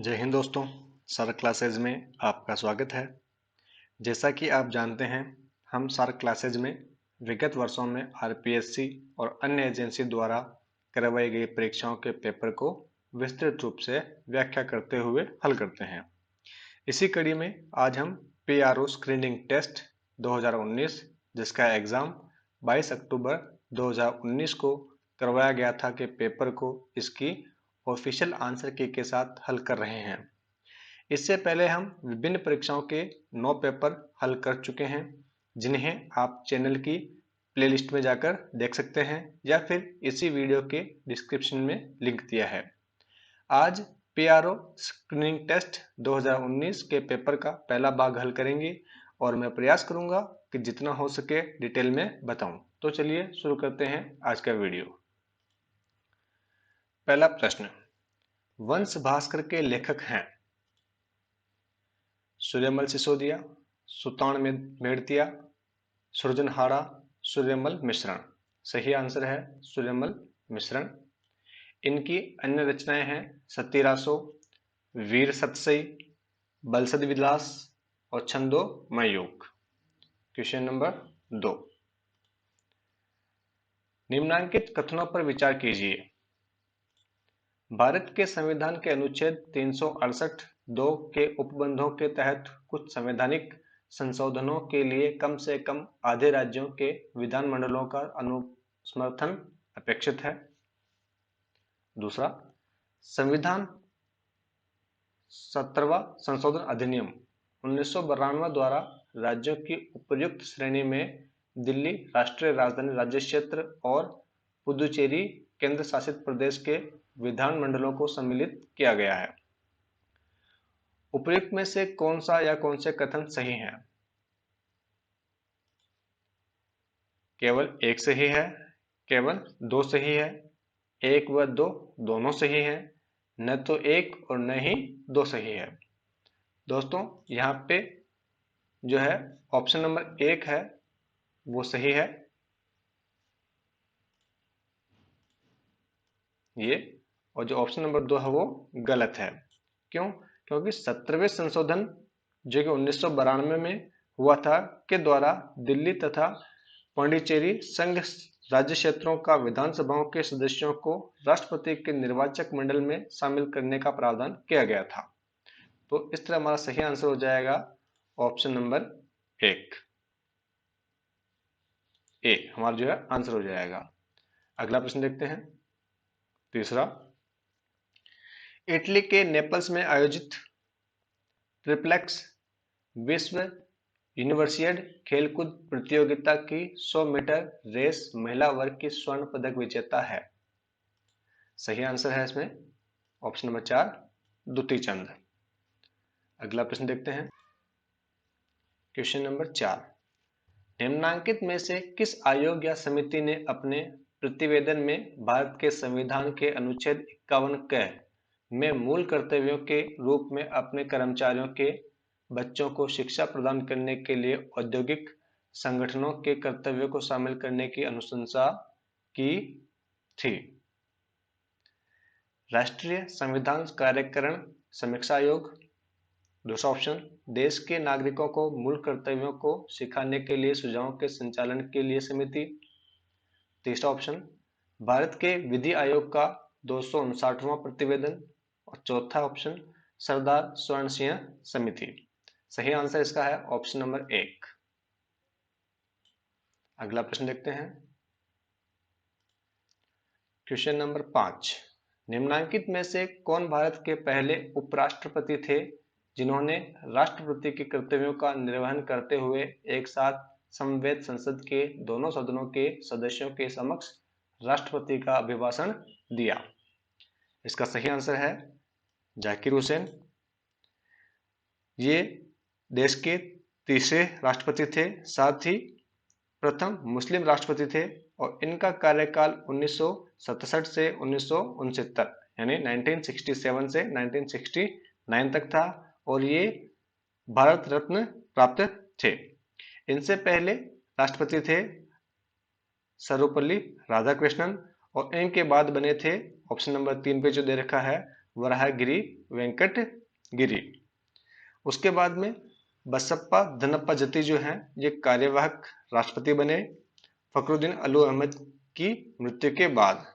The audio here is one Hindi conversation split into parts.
जय हिंद दोस्तों। सर क्लासेज में आपका स्वागत है। जैसा कि आप जानते हैं, हम सर क्लासेज में विगत वर्षों में आरपीएससी और अन्य एजेंसी द्वारा करवाई गई परीक्षाओं के पेपर को विस्तृत रूप से व्याख्या करते हुए हल करते हैं। इसी कड़ी में आज हम पीआरओ स्क्रीनिंग टेस्ट 2019 जिसका एग्जाम 22 अक्टूबर 2019 को करवाया गया था के पेपर को इसकी ऑफिशियल आंसर की के साथ हल कर रहे हैं। इससे पहले हम विभिन्न परीक्षाओं के 9 पेपर हल कर चुके हैं, जिन्हें आप चैनल की प्लेलिस्ट में जाकर देख सकते हैं या फिर इसी वीडियो के डिस्क्रिप्शन में लिंक दिया है। आज पीआरओ स्क्रीनिंग टेस्ट 2019 के पेपर का पहला भाग हल करेंगे और मैं प्रयास करूंगा कि जितना हो सके डिटेल में बताऊं। तो चलिए शुरू करते हैं आज का वीडियो। पहला प्रश्न, वंश भास्कर के लेखक हैं सूर्यमल सिसोदिया, सुतान मेड़तिया, सृजनहारा, सूर्यमल मिश्रण। सही आंसर है सूर्यमल मिश्रण। इनकी अन्य रचनाएं हैं सतीरासो, वीर सतसई, बलसद विलास और छंदो मयूख। क्वेश्चन नंबर 2, निम्नांकित कथनों पर विचार कीजिए। भारत के संविधान के अनुच्छेद 368(2) के उपबंधों के तहत कुछ संवैधानिक संशोधनों के लिए कम से कम आधे राज्यों के विधानमंडलों का अनुसमर्थन अपेक्षित है। दूसरा, संविधान 17वां संशोधन अधिनियम 1992 द्वारा राज्यों की उपर्युक्त श्रेणी में दिल्ली राष्ट्रीय राजधानी राज्य क्षेत्र और पुदुचेरी केंद्र शासित प्रदेश के विधानमंडलों को सम्मिलित किया गया है। उपर्युक्त में से कौन सा या कौन से कथन सही हैं? केवल एक सही है, केवल दो सही है, एक व दो दोनों सही है, न तो एक और न ही दो सही है। दोस्तों यहाँ पे जो है ऑप्शन नंबर 1 है वो सही है ये, और जो ऑप्शन नंबर 2 है वो गलत है। क्यों? क्योंकि 17वें संशोधन जो कि 1992 में हुआ था के द्वारा दिल्ली तथा पांडिचेरी संघ राज्य क्षेत्रों का विधानसभाओं के सदस्यों को राष्ट्रपति के निर्वाचक मंडल में शामिल करने का प्रावधान किया गया था। तो इस तरह हमारा सही आंसर हो जाएगा ऑप्शन नंबर 1, ए हमारा जो है आंसर हो जाएगा। अगला प्रश्न देखते हैं। तीसरा, इटली के नेपल्स में आयोजित ट्रिप्लेक्स विश्व यूनिवर्सिएड खेलकूद प्रतियोगिता की 100 मीटर रेस महिला वर्ग की स्वर्ण पदक विजेता है। सही आंसर है इसमें ऑप्शन नंबर 4, दुती चंद। अगला प्रश्न देखते हैं। क्वेश्चन नंबर 4, निम्नांकित में से किस आयोग या समिति ने अपने प्रतिवेदन में भारत के संविधान के अनुच्छेद 51 क में मूल कर्तव्यों के रूप में अपने कर्मचारियों के बच्चों को शिक्षा प्रदान करने के लिए औद्योगिक संगठनों के कर्तव्यों को शामिल करने की अनुशंसा की थी? राष्ट्रीय संविधान कार्यकरण समीक्षा आयोग। दूसरा ऑप्शन, देश के नागरिकों को मूल कर्तव्यों को सिखाने के लिए सुझावों के संचालन के लिए समिति। तीसरा ऑप्शन, भारत के विधि आयोग का 259वां प्रतिवेदन। और चौथा ऑप्शन, सरदार स्वर्ण सिंह समिति। सही आंसर इसका है ऑप्शन नंबर 1। अगला प्रश्न देखते हैं। क्वेश्चन नंबर 5, निम्नांकित में से कौन भारत के पहले उपराष्ट्रपति थे जिन्होंने राष्ट्रपति के कर्तव्यों का निर्वहन करते हुए एक साथ समवेत संसद के दोनों सदनों के सदस्यों के समक्ष राष्ट्रपति का अभिभाषण दिया? इसका सही आंसर है जाकिर हुसैन। ये देश के तीसरे राष्ट्रपति थे, साथ ही प्रथम मुस्लिम राष्ट्रपति थे और इनका कार्यकाल 1967 से 1969 यानी 1967 से 1969 तक था और ये भारत रत्न प्राप्त थे। इनसे पहले राष्ट्रपति थे सर्वपल्ली राधाकृष्णन और इनके बाद बने थे ऑप्शन नंबर 3 पे जो दे रखा है वराहगिरी वेंकटगिरी। उसके बाद में बसप्पा दनप्पा जत्ती जो हैं ये कार्यवाहक राष्ट्रपति बने फखरुद्दीन अली अहमद की मृत्यु के बाद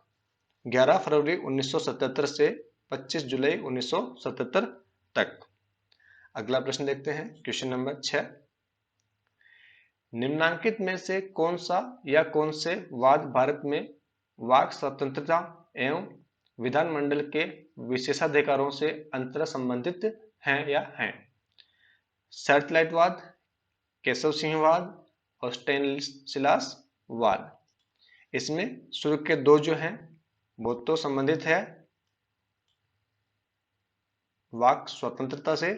11 फरवरी 1977 से 25 जुलाई 1977 तक। अगला प्रश्न देखते हैं, क्वेश्चन नंबर 6। निम्नांकित में से कौन सा या कौन से वाद भारत में वाक स्वतंत्रता एवं विधानमंडल के विशेषाधिकारों से अंतर संबंधित हैं या हैं? सैटेलाइटवाद, केशव सिंहवाद और स्टेनिस्लास वाद। इसमें शुरू के दो जो हैं वो तो संबंधित है वाक स्वतंत्रता से,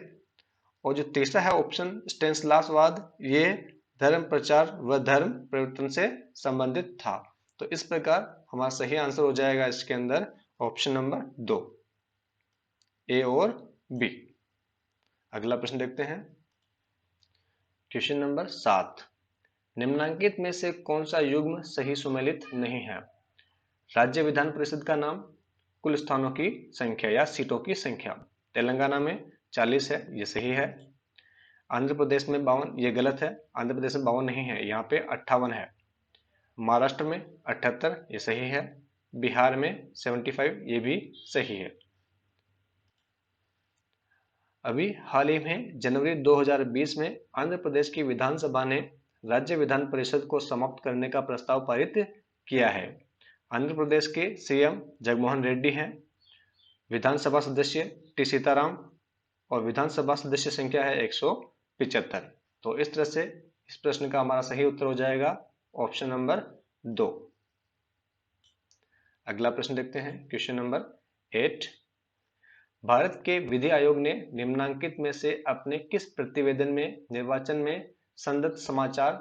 और जो तीसरा है ऑप्शन स्टेनिस्लासवाद, ये धर्म प्रचार व धर्म परिवर्तन से संबंधित था। तो इस प्रकार हमारा सही आंसर हो जाएगा इसके अंदर ऑप्शन नंबर 2, ए और बी। अगला प्रश्न देखते हैं, क्वेश्चन नंबर 7। निम्नांकित में से कौन सा युग्म सही सुमेलित नहीं है? राज्य विधान परिषद का नाम, कुल स्थानों की संख्या या सीटों की संख्या। तेलंगाना में 40 है, ये सही है। आंध्र प्रदेश में 52, ये गलत है, आंध्र प्रदेश में 52 नहीं है, यहाँ पे 58 है। महाराष्ट्र में 78, ये सही है। बिहार में 75, ये भी सही है। अभी हाल ही में जनवरी 2020 में आंध्र प्रदेश की विधानसभा ने राज्य विधान परिषद को समाप्त करने का प्रस्ताव पारित किया है। आंध्र प्रदेश के सीएम जगनमोहन रेड्डी हैं। विधानसभा सदस्य टी सीताराम और विधानसभा सदस्य संख्या है 175। तो इस तरह से इस प्रश्न का हमारा सही उत्तर हो जाएगा ऑप्शन नंबर 2। अगला प्रश्न देखते हैं, क्वेश्चन नंबर 8। भारत के विधि आयोग ने निम्नांकित में से अपने किस प्रतिवेदन में निर्वाचन में संदिग्ध समाचार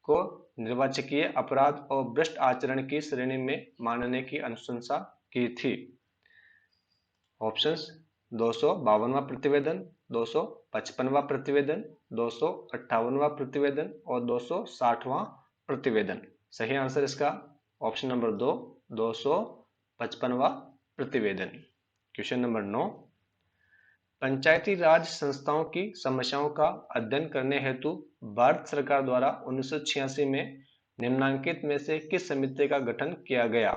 को निर्वाचकीय अपराध और भ्रष्ट आचरण की श्रेणी में मानने की अनुशंसा की थी? ऑप्शंस 252वां प्रतिवेदन, 255वां प्रतिवेदन, 258वां प्रतिवेदन और 260वां प्रतिवेदन। सही आंसर इसका ऑप्शन नंबर 2, 255वां प्रतिवेदन। Question number 9। पंचायती राज संस्थाओं की समस्याओं का अध्ययन करने हेतु भारत सरकार द्वारा 1986 में निम्नांकित में से किस समिति का गठन किया गया?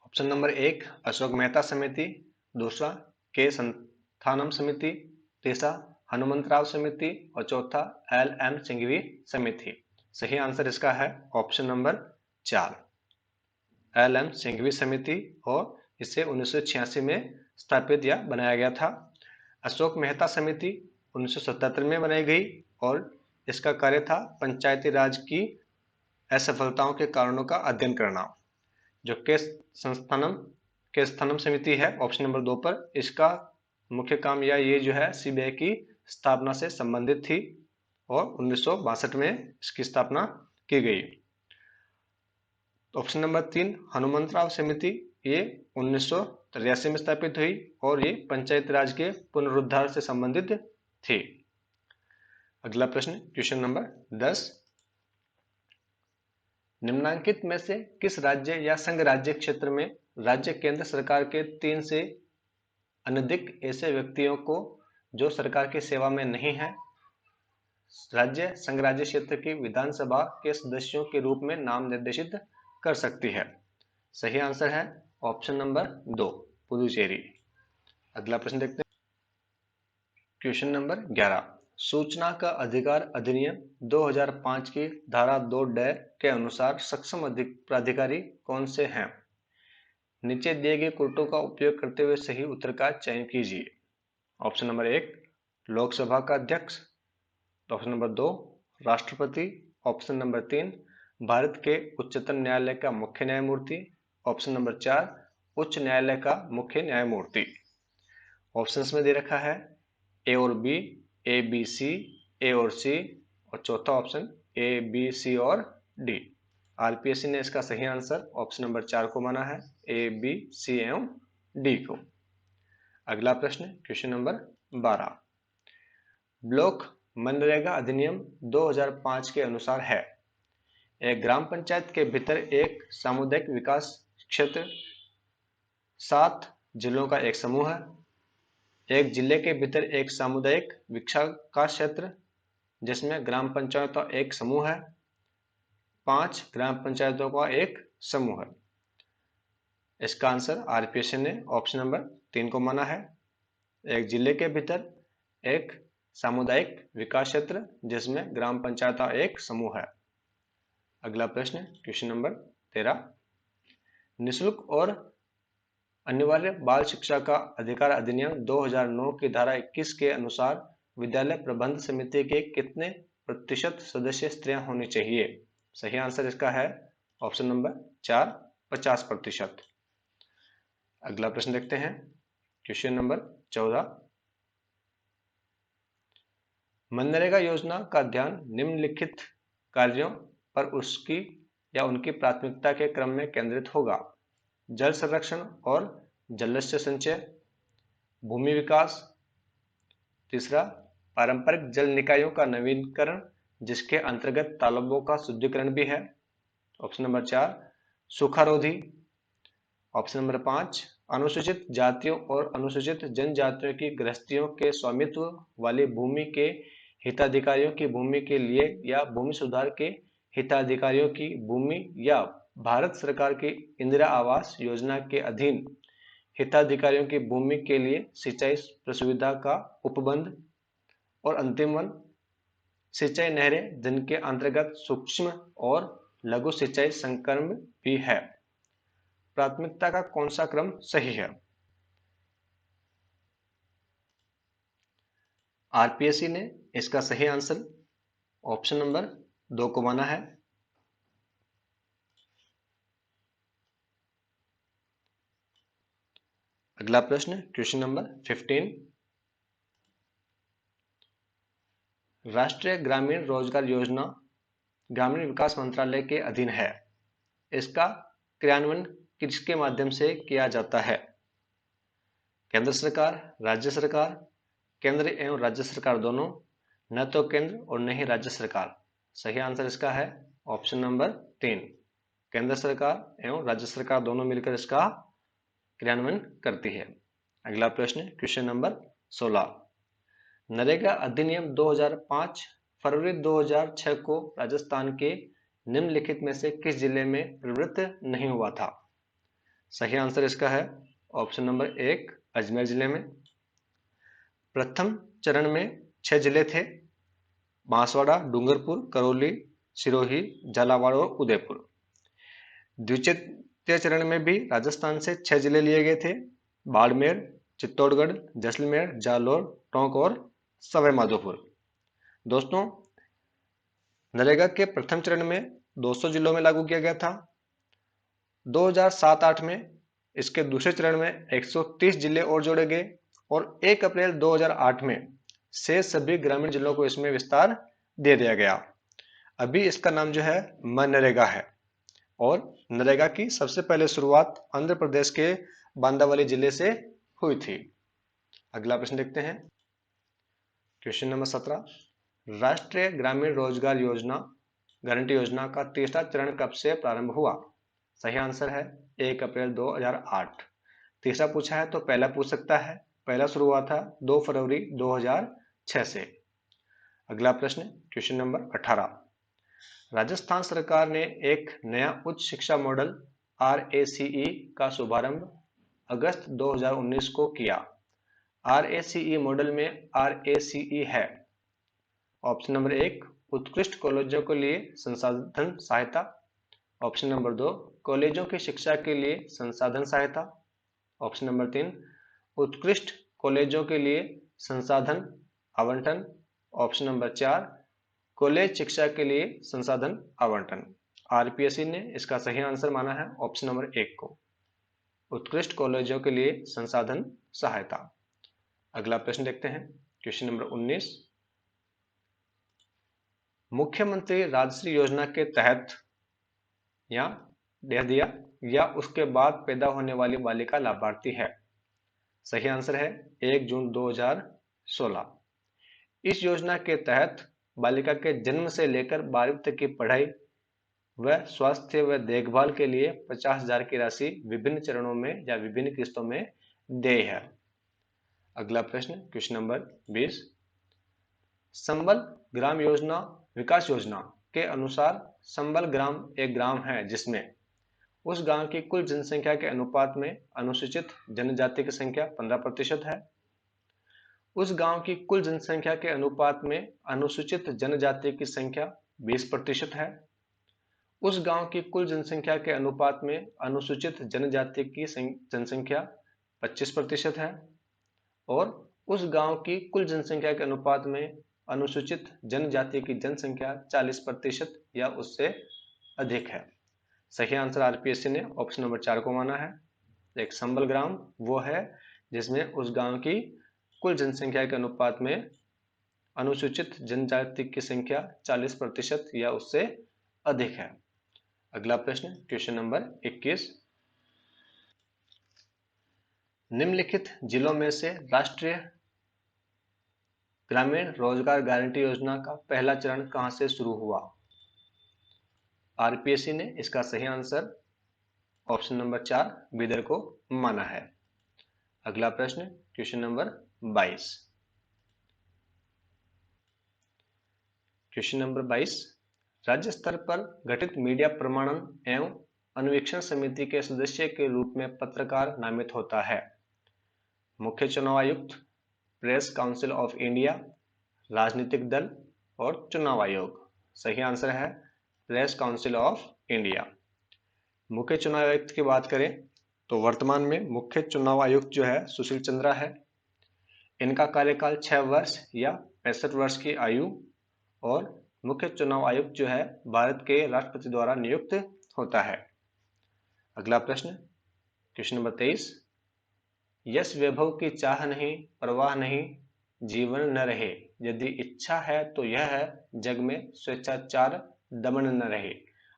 ऑप्शन नंबर 1 अशोक मेहता समिति, दूसरा के संथानम समिति, तीसरा हनुमंतराव समिति और चौथा LM सिंघवी समिति। सही आंसर इसका है ऑप्शन नंबर 4 LM सिंघवी समिति, और इसे 1986 में स्थापित या बनाया गया था। अशोक मेहता समिति 1977 में बनाई गई और इसका कार्य था पंचायती राज की असफलताओं के कारणों का अध्ययन करना। जो के स्थानम समिति है ऑप्शन नंबर 2 पर, इसका मुख्य काम या ये जो है सीबीआई की स्थापना से संबंधित थी और 1962 में इसकी स्थापना की गई। ऑप्शन नंबर 3 हनुमंतराव समिति, ये 1983 में स्थापित हुई और ये पंचायत राज के पुनरुद्धार से संबंधित थी। अगला प्रश्न, क्वेश्चन नंबर 10। निम्नांकित में से किस राज्य या संघ राज्य क्षेत्र में राज्य केंद्र सरकार के 3 से अनधिक ऐसे व्यक्तियों को जो सरकार की सेवा में नहीं है राज्य संघ राज्य क्षेत्र की विधानसभा के सदस्यों के रूप में नाम निर्देशित कर सकती है? सही आंसर है ऑप्शन नंबर 2 पुदुचेरी। अगला प्रश्न देखते हैं, क्वेश्चन नंबर 11। सूचना का अधिकार अधिनियम 2005 की धारा 2 के अनुसार सक्षम प्राधिकारी कौन से हैं? नीचे दिए गए कोटों का उपयोग करते हुए सही उत्तर का चयन कीजिए। ऑप्शन नंबर 1 लोकसभा का अध्यक्ष, ऑप्शन नंबर 2 राष्ट्रपति, ऑप्शन नंबर 3 भारत के उच्चतम न्यायालय का मुख्य न्यायमूर्ति, ऑप्शन नंबर 4 उच्च न्यायालय का मुख्य न्यायमूर्ति। ऑप्शंस में दे रखा है ए और बी, ए बी सी, ए और सी, और चौथा ऑप्शन ए बी सी और डी। आरपीएससी ने इसका सही आंसर ऑप्शन नंबर 4 को माना है, ए बी सी एवं डी को। अगला प्रश्न, क्वेश्चन नंबर 12। ब्लॉक मनरेगा अधिनियम 2005 के अनुसार है एक ग्राम पंचायत के भीतर एक सामुदायिक विकास क्षेत्र 7 जिलों का एक समूह है। एक जिले के भीतर एक सामुदायिक विकास क्षेत्र जिसमें ग्राम पंचायत का एक समूह है। 5 ग्राम पंचायतों का एक समूह है। इसका आंसर आरपीएससी ने ऑप्शन नंबर 3 को माना है। एक जिले के भीतर एक सामुदायिक विकास क्षेत्र जिसमें ग्राम पंचायत का एक समूह है। अगला प्रश्न, क्वेश्चन नंबर 13। निःशुल्क और अनिवार्य बाल शिक्षा का अधिकार अधिनियम 2009 की धारा 21 के अनुसार विद्यालय प्रबंध समिति के कितने प्रतिशत सदस्य स्त्रियां होनी चाहिए? सही आंसर इसका है ऑप्शन नंबर 4, 50%। अगला प्रश्न देखते हैं, क्वेश्चन नंबर 14। मनरेगा योजना का ध्यान निम्नलिखित कार्यों पर उसकी या उनकी प्राथमिकता के क्रम में केंद्रित होगा। जल संरक्षण और जलस्य संचय, भूमि विकास, तीसरा पारंपरिक जल निकायों का नवीनीकरण जिसके अंतर्गत तालाबों का शुद्धिकरण भी है, ऑप्शन नंबर 4 सूखारोधी, ऑप्शन नंबर 5 अनुसूचित जातियों और अनुसूचित जनजातियों की गृहस्थियों के स्वामित्व वाली भूमि के हिताधिकारियों की भूमि के लिए या भूमि सुधार के हिताधिकारियों की भूमि या भारत सरकार की इंदिरा आवास योजना के अधीन हिताधिकारियों की भूमि के लिए सिंचाई सुविधा का उपबंध, और अंतिम वन सिंचाई नहरें जिनके अंतर्गत सूक्ष्म और लघु सिंचाई संक्रम भी है। प्राथमिकता का कौन सा क्रम सही है? आरपीएससी ने इसका सही आंसर ऑप्शन नंबर 2 को माना है। अगला प्रश्न, क्वेश्चन नंबर 15। राष्ट्रीय ग्रामीण रोजगार योजना ग्रामीण विकास मंत्रालय के अधीन है। इसका क्रियान्वयन किसके माध्यम से किया जाता है? केंद्र सरकार, राज्य सरकार, केंद्र एवं राज्य सरकार दोनों, न तो केंद्र और न ही राज्य सरकार। सही आंसर इसका है ऑप्शन नंबर 3, केंद्र सरकार एवं राज्य सरकार दोनों मिलकर इसका क्रियान्वयन करती है। अगला प्रश्न, क्वेश्चन नंबर 16। नरेगा अधिनियम 2005 फरवरी 2006 को राजस्थान के निम्नलिखित में से किस जिले में प्रवृत्त नहीं हुआ था? सही आंसर इसका है ऑप्शन नंबर 1 अजमेर जिले में। प्रथम चरण में 6 जिले थे, बांसवाड़ा, डूंगरपुर, करौली, सिरोही, झालावाड़ और उदयपुर। द्वितीय चरण में भी राजस्थान से 6 जिले लिए गए थे, बाड़मेर, चित्तौड़गढ़, जैसलमेर, जालौर, टोंक और सवाई माधोपुर। दोस्तों, नरेगा के प्रथम चरण में 200 जिलों में लागू किया गया था। 2007-08 में इसके दूसरे चरण में 130 जिले और जोड़े गए और 1 अप्रैल 2008 में से सभी ग्रामीण जिलों को इसमें विस्तार दे दिया गया। अभी इसका नाम जो है मनरेगा है और नरेगा की सबसे पहले शुरुआत आंध्र प्रदेश के बांदावली जिले से हुई थी। अगला प्रश्न देखते हैं, क्वेश्चन नंबर 17। राष्ट्रीय ग्रामीण रोजगार योजना गारंटी योजना का तीसरा चरण कब से प्रारंभ हुआ? सही आंसर है 1 अप्रैल 2008। तीसरा पूछा है तो पहला पूछ सकता है, पहला शुरू हुआ था 2 फरवरी 2006 से। अगला प्रश्न, क्वेश्चन नंबर 18। राजस्थान सरकार ने एक नया उच्च शिक्षा मॉडल RACE का शुभारंभ अगस्त 2019 को किया। RACE मॉडल में RACE है, ऑप्शन नंबर 1 उत्कृष्ट कॉलेजों के लिए संसाधन सहायता, ऑप्शन नंबर 2 कॉलेजों की शिक्षा के लिए संसाधन सहायता, ऑप्शन नंबर 3 उत्कृष्ट कॉलेजों के लिए संसाधन आवंटन, ऑप्शन नंबर 4 कॉलेज शिक्षा के लिए संसाधन आवंटन। आरपीएससी ने इसका सही आंसर माना है ऑप्शन नंबर 1 को, उत्कृष्ट कॉलेजों के लिए संसाधन सहायता। अगला प्रश्न देखते हैं, क्वेश्चन नंबर 19। मुख्यमंत्री राजश्री योजना के तहत या दे दिया या उसके बाद पैदा होने वाली बालिका लाभार्थी है? सही आंसर है 1 जून 2016। इस योजना के तहत बालिका के जन्म से लेकर 12वीं तक की पढ़ाई व स्वास्थ्य व देखभाल के लिए 50,000 की राशि विभिन्न चरणों में या विभिन्न किस्तों में देय है। अगला प्रश्न क्वेश्चन नंबर 20, संबल ग्राम योजना विकास योजना के अनुसार संबल ग्राम एक ग्राम है जिसमें उस गांव की कुल जनसंख्या के अनुपात में अनुसूचित जनजाति की संख्या 15% है। उस गांव की कुल जनसंख्या के अनुपात में अनुसूचित जनजाति की संख्या 20% है। उस गांव की कुल जनसंख्या के अनुपात में अनुसूचित जनजाति की जनसंख्या 25% है और उस गांव की कुल जनसंख्या के अनुपात में अनुसूचित जनजाति की जनसंख्या 40% या उससे अधिक है। सही आंसर आरपीएससी ने ऑप्शन नंबर 4 को माना है। एक संबल ग्राम वो है जिसमें उस गांव की कुल जनसंख्या के अनुपात में अनुसूचित जनजाति की संख्या 40% या उससे अधिक है। अगला प्रश्न क्वेश्चन नंबर 21, निम्नलिखित जिलों में से राष्ट्रीय ग्रामीण रोजगार गारंटी योजना का पहला चरण कहां से शुरू हुआ? आरपीएससी ने इसका सही आंसर ऑप्शन नंबर 4 बीदर को माना है। अगला प्रश्न क्वेश्चन नंबर 22, क्वेश्चन नंबर 22, राज्य स्तर पर गठित मीडिया प्रमाणन एवं अनुवीक्षण समिति के सदस्य के रूप में पत्रकार नामित होता है? मुख्य चुनाव आयुक्त, प्रेस काउंसिल ऑफ इंडिया, राजनीतिक दल और चुनाव आयोग। सही आंसर है प्रेस काउंसिल ऑफ इंडिया। मुख्य चुनाव आयुक्त की बात करें तो वर्तमान में मुख्य चुनाव आयुक्त जो है सुशील चंद्रा है। इनका कार्यकाल 6 वर्ष या 65 वर्ष की आयु और मुख्य चुनाव आयुक्त जो है भारत के राष्ट्रपति द्वारा नियुक्त होता है। अगला प्रश्न क्वेश्चन नंबर 23, यश वैभव की चाह नहीं परवाह नहीं जीवन न रहे, यदि इच्छा है तो यह है जग में स्वेच्छाचार दमन न रहे,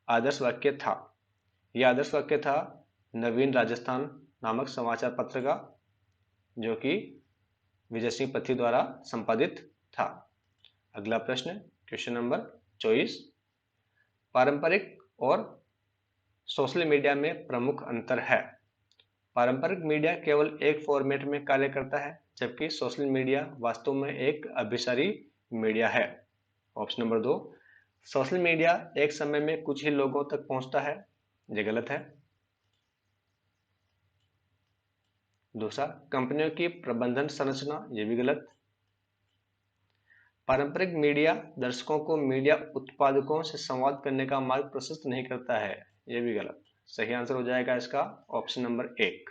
आदर्श वाक्य था। यह आदर्श वाक्य था नवीन राजस्थान नामक समाचार पत्र का, जो कि विजय सिंह पथी द्वारा संपादित था। अगला प्रश्न क्वेश्चन नंबर 24, पारंपरिक और सोशल मीडिया में प्रमुख अंतर है? पारंपरिक मीडिया केवल एक फॉर्मेट में कार्य करता है जबकि सोशल मीडिया वास्तव में एक अभिसारी मीडिया है। ऑप्शन नंबर 2, सोशल मीडिया एक समय में कुछ ही लोगों तक पहुंचता है। यह गलत है। दूसरा, कंपनियों की प्रबंधन संरचना, यह भी गलत। पारंपरिक मीडिया दर्शकों को मीडिया उत्पादकों से संवाद करने का मार्ग प्रशस्त नहीं करता है। यह भी गलत। सही आंसर हो जाएगा इसका ऑप्शन नंबर 1।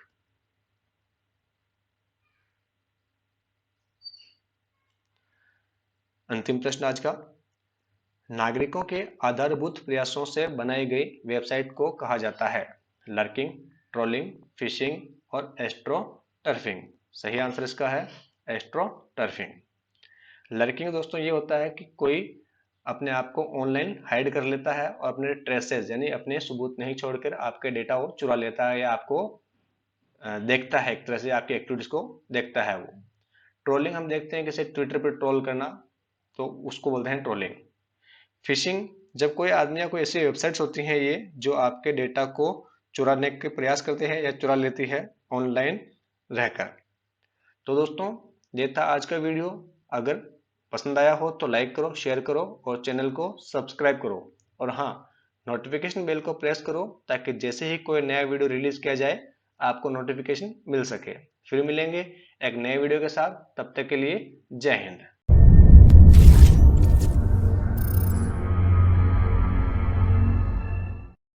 अंतिम प्रश्न आज का, नागरिकों के आधारभूत प्रयासों से बनाई गई वेबसाइट को कहा जाता है? लर्किंग, ट्रोलिंग, फिशिंग और एस्ट्रो टर्फिंग। सही आंसर इसका है एस्ट्रो टर्फिंग। लर्किंग दोस्तों ये होता है कि कोई अपने आप को ऑनलाइन हाइड कर लेता है और अपने ट्रेसेस यानी अपने सबूत नहीं छोड़कर आपके डेटा वो चुरा लेता है या आपको देखता है, एक तरह से आपकी एक्टिविटीज को देखता है वो। ट्रोलिंग हम देखते हैं, जैसे ट्विटर पर ट्रोल करना, तो उसको बोलते हैं ट्रोलिंग। फिशिंग, जब कोई आदमी या कोई ऐसी वेबसाइट्स होती हैं ये जो आपके डेटा को चुराने के प्रयास करते हैं या चुरा लेती है ऑनलाइन रहकर। तो दोस्तों ये था आज का वीडियो। अगर पसंद आया हो तो लाइक करो, शेयर करो और चैनल को सब्सक्राइब करो। और हाँ, नोटिफिकेशन बेल को प्रेस करो ताकि जैसे ही कोई नया वीडियो रिलीज किया जाए आपको नोटिफिकेशन मिल सके। फिर मिलेंगे एक नए वीडियो के साथ, तब तक के लिए जय हिंद।